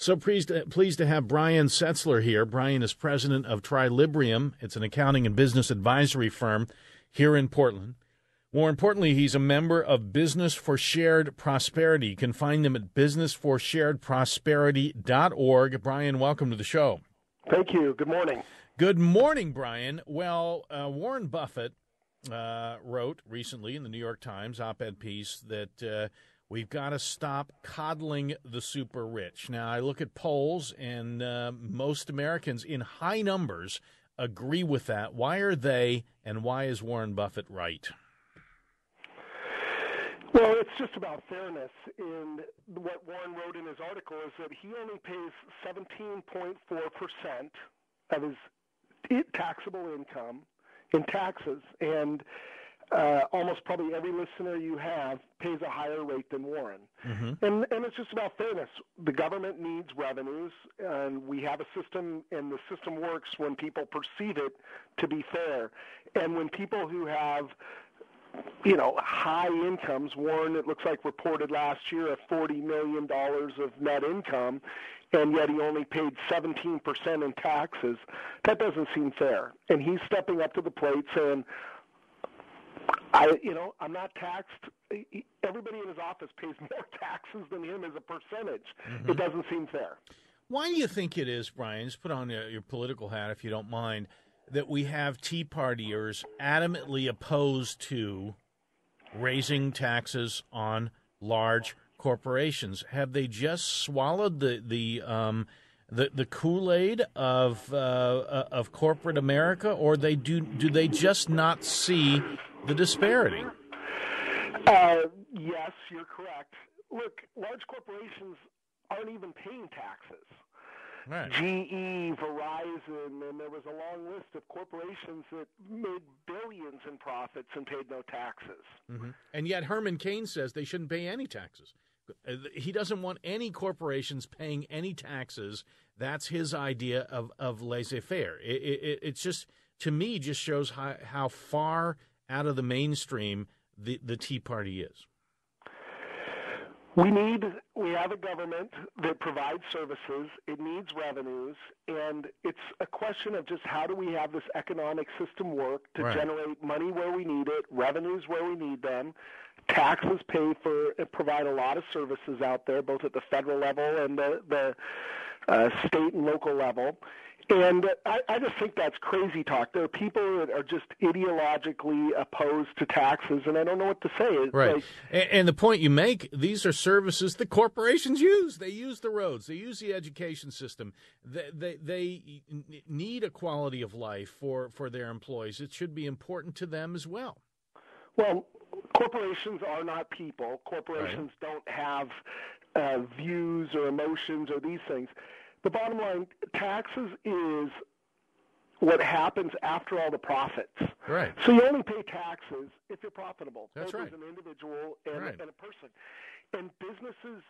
So pleased to have Brian Setzler here. Brian is president of Trilibrium. It's an accounting and business advisory firm here in Portland. More importantly, he's a member of Business for Shared Prosperity. You can find them at businessforsharedprosperity.org. Brian, welcome to the show. Thank you. Good morning. Good morning, Brian. Well, Warren Buffett wrote recently in the New York Times op-ed piece that we've got to stop coddling the super rich. Now, I look at polls, and most Americans in high numbers agree with that. Why are they, and why is Warren Buffett right? Well, it's just about fairness. And what Warren wrote in his article is that he only pays 17.4% of his taxable income in taxes, and almost probably every listener you have pays a higher rate than Warren. Mm-hmm. And it's just about fairness. The government needs revenues, and we have a system, and the system works when people perceive it to be fair. And when people who have high incomes, Warren, it looks like, reported last year of $40 million of net income, and yet he only paid 17% in taxes. That doesn't seem fair. And he's stepping up to the plate saying, I'm not taxed. Everybody in his office pays more taxes than him as a percentage. Mm-hmm. It doesn't seem fair. Why do you think it is, Brian, just put on your political hat if you don't mind, that we have Tea Partiers adamantly opposed to raising taxes on large corporations? Have they just swallowed the Kool-Aid of corporate America, or do they just not see the disparity? Yes, you're correct. Look, large corporations aren't even paying taxes. Right. GE, Verizon, and there was a long list of corporations that made billions in profits and paid no taxes. Mm-hmm. And yet Herman Cain says they shouldn't pay any taxes. He doesn't want any corporations paying any taxes. That's his idea of laissez-faire. It's just, to me, just shows how far out of the mainstream the Tea Party is. We have a government that provides services. It needs revenues, and it's a question of just how do we have this economic system work to generate money where we need it, revenues where we need them. Taxes provide a lot of services out there, both at the federal level and the state and local level. And I just think that's crazy talk. There are people that are just ideologically opposed to taxes, and I don't know what to say. Right. And the point you make, these are services that corporations use. They use the roads. They use the education system. They need a quality of life for their employees. It should be important to them as well. Well, corporations are not people. Corporations don't have views or emotions or these things. The bottom line, taxes is what happens after all the profits. Right. So you only pay taxes if you're profitable, both as an individual and a person. And businesses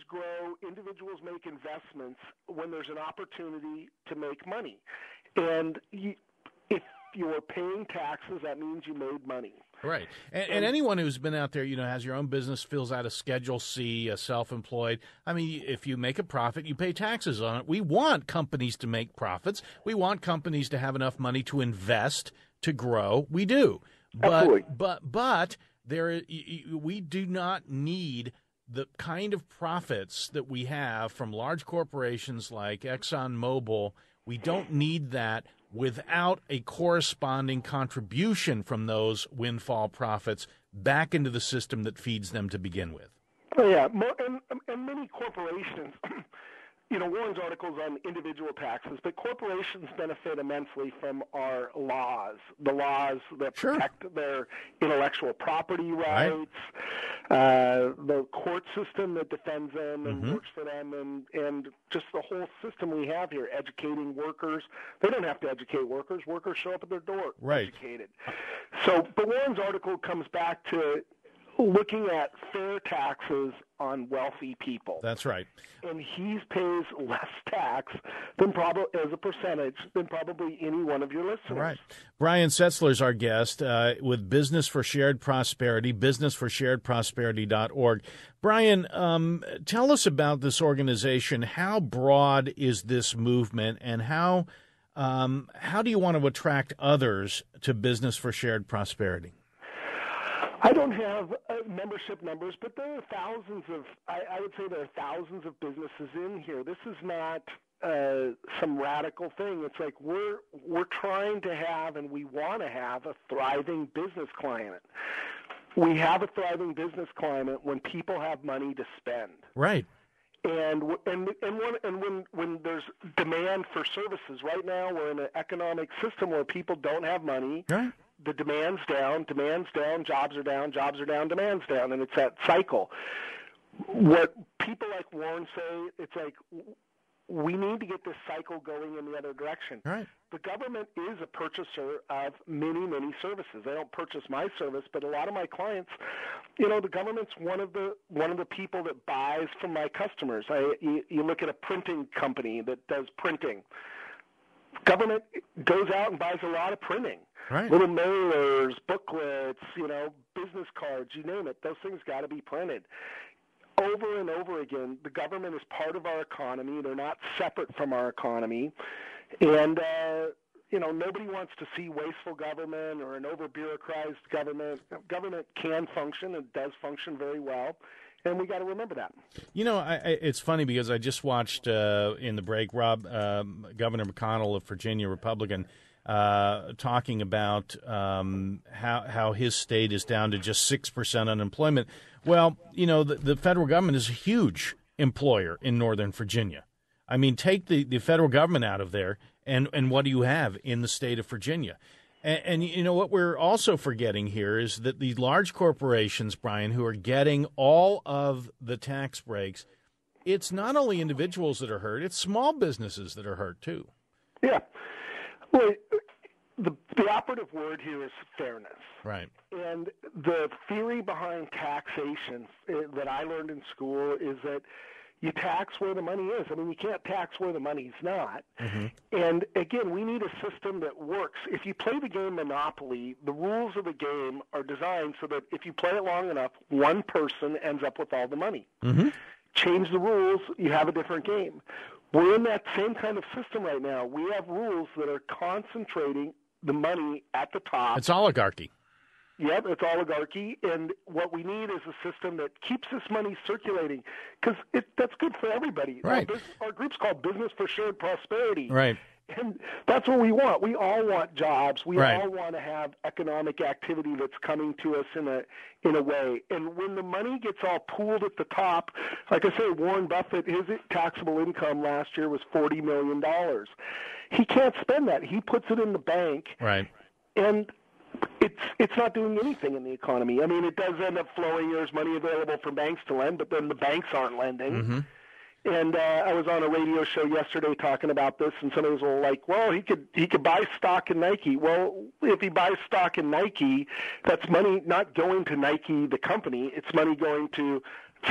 grow, individuals make investments when there's an opportunity to make money. And if you're paying taxes, that means you made money. Right. And anyone who's been out there, has your own business, fills out a Schedule C, self-employed. I mean, if you make a profit, you pay taxes on it. We want companies to make profits. We want companies to have enough money to invest, to grow. We do. Absolutely. But we do not need the kind of profits that we have from large corporations like ExxonMobil. We don't need that without a corresponding contribution from those windfall profits back into the system that feeds them to begin with. Oh, yeah, and many corporations, Warren's article's on individual taxes, but corporations benefit immensely from our laws, the laws that protect their intellectual property rights, the court system that defends them and works for them, and just the whole system we have here, educating workers. They don't have to educate workers. Workers show up at their door educated. So, but Warren's article comes back to, looking at fair taxes on wealthy people. That's right. And he pays less tax than probably as a percentage than probably any one of your listeners. Right. Brian Setzler is our guest with Business for Shared Prosperity, businessforsharedprosperity.org. Brian, tell us about this organization. How broad is this movement, and how do you want to attract others to Business for Shared Prosperity? I don't have membership numbers, but there are thousands of, I would say there are thousands of businesses in here. This is not some radical thing. It's like we're trying to have, and we want to have, a thriving business climate. We have a thriving business climate when people have money to spend. Right. And when there's demand for services. Right now we're in an economic system where people don't have money. Right. The demand's down, jobs are down, demand's down, and it's that cycle. What people like Warren say, it's like we need to get this cycle going in the other direction. Right. The government is a purchaser of many, many services. They don't purchase my service, but a lot of my clients, the government's one of the people that buys from my customers. You look at a printing company that does printing. Government goes out and buys a lot of printing. Right. Little mailers, booklets, business cards, you name it. Those things got to be printed. Over and over again, the government is part of our economy. They're not separate from our economy. And, nobody wants to see wasteful government or an over-bureaucratized government. Government can function and does function very well. And we got to remember that. It's funny because I just watched in the break Governor McConnell of Virginia, Republican, talking about how his state is down to just 6% unemployment. Well, the federal government is a huge employer in Northern Virginia. I mean, take the federal government out of there, and what do you have in the state of Virginia? And what we're also forgetting here is that these large corporations, Brian, who are getting all of the tax breaks, it's not only individuals that are hurt, it's small businesses that are hurt too. Yeah. Well, the operative word here is fairness. Right. And the theory behind taxation that I learned in school is that you tax where the money is. I mean, you can't tax where the money's not. Mm-hmm. And, again, we need a system that works. If you play the game Monopoly, the rules of the game are designed so that if you play it long enough, one person ends up with all the money. Mm-hmm. Change the rules, you have a different game. We're in that same kind of system right now. We have rules that are concentrating the money at the top. It's oligarchy. Yep, it's oligarchy, and what we need is a system that keeps this money circulating, because that's good for everybody. Right. Our group's called Business for Shared Prosperity. Right. And that's what we want. We all want jobs. We right. all want to have economic activity that's coming to us in a way. And when the money gets all pooled at the top, like I say, Warren Buffett, his taxable income last year was $40 million. He can't spend that. He puts it in the bank. Right. And it's not doing anything in the economy. I mean, it does end up flowing. There's money available for banks to lend, but then the banks aren't lending. Mm-hmm. And I was on a radio show yesterday talking about this, and somebody was like, well, he could buy stock in Nike. Well, if he buys stock in Nike, that's money not going to Nike, the company. It's money going to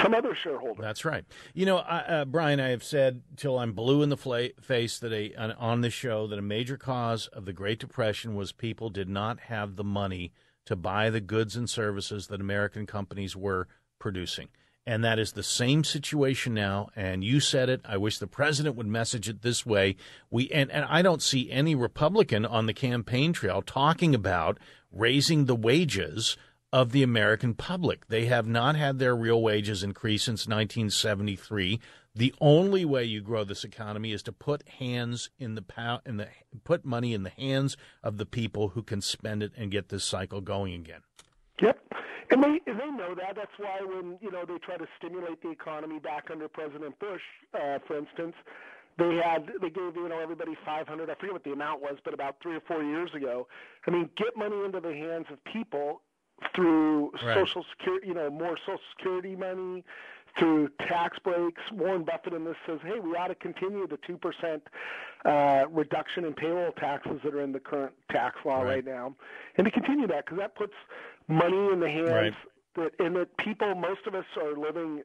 some other shareholder. That's right. Brian, I have said till I'm blue in the face that on this show that a major cause of the Great Depression was people did not have the money to buy the goods and services that American companies were producing. And that is the same situation now. And you said it. I wish the president would message it this way. And I don't see any Republican on the campaign trail talking about raising the wages of the American public. They have not had their real wages increase since 1973. The only way you grow this economy is to put put money in the hands of the people who can spend it and get this cycle going again. Yep. And they know that. That's why when, they try to stimulate the economy back under President Bush, for instance, they gave, everybody $500. I forget what the amount was, but about 3 or 4 years ago. I mean, get money into the hands of people through right. Social Security, more Social Security money, through tax breaks. Warren Buffett in this says, hey, we ought to continue the 2% reduction in payroll taxes that are in the current tax law right now, and to continue that, because that puts money in the hands. Right. that people, most of us are living,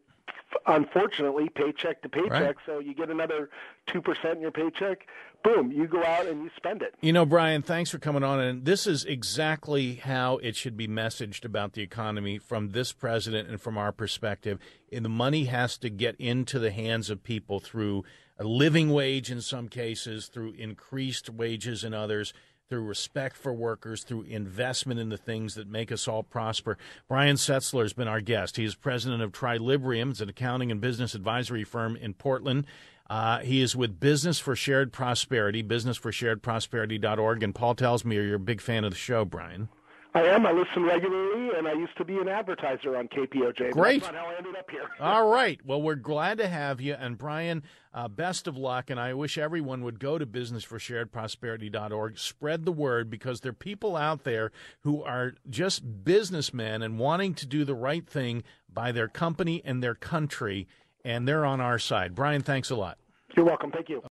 unfortunately, paycheck to paycheck. Right. So you get another 2% in your paycheck, boom, you go out and you spend it. You know, Brian, thanks for coming on. And this is exactly how it should be messaged about the economy from this president and from our perspective. And the money has to get into the hands of people through a living wage in some cases, through increased wages in others, through respect for workers, through investment in the things that make us all prosper. Brian Setzler has been our guest. He is president of Trilibrium. It's an accounting and business advisory firm in Portland. He is with Business for Shared Prosperity, businessforsharedprosperity.org. And Paul tells me you're a big fan of the show, Brian. I am. I listen regularly, and I used to be an advertiser on KPOJ. Great. That's not how I ended up here. All right. Well, we're glad to have you. And, Brian, best of luck. And I wish everyone would go to businessforsharedprosperity.org. Spread the word, because there are people out there who are just businessmen and wanting to do the right thing by their company and their country, and they're on our side. Brian, thanks a lot. You're welcome. Thank you.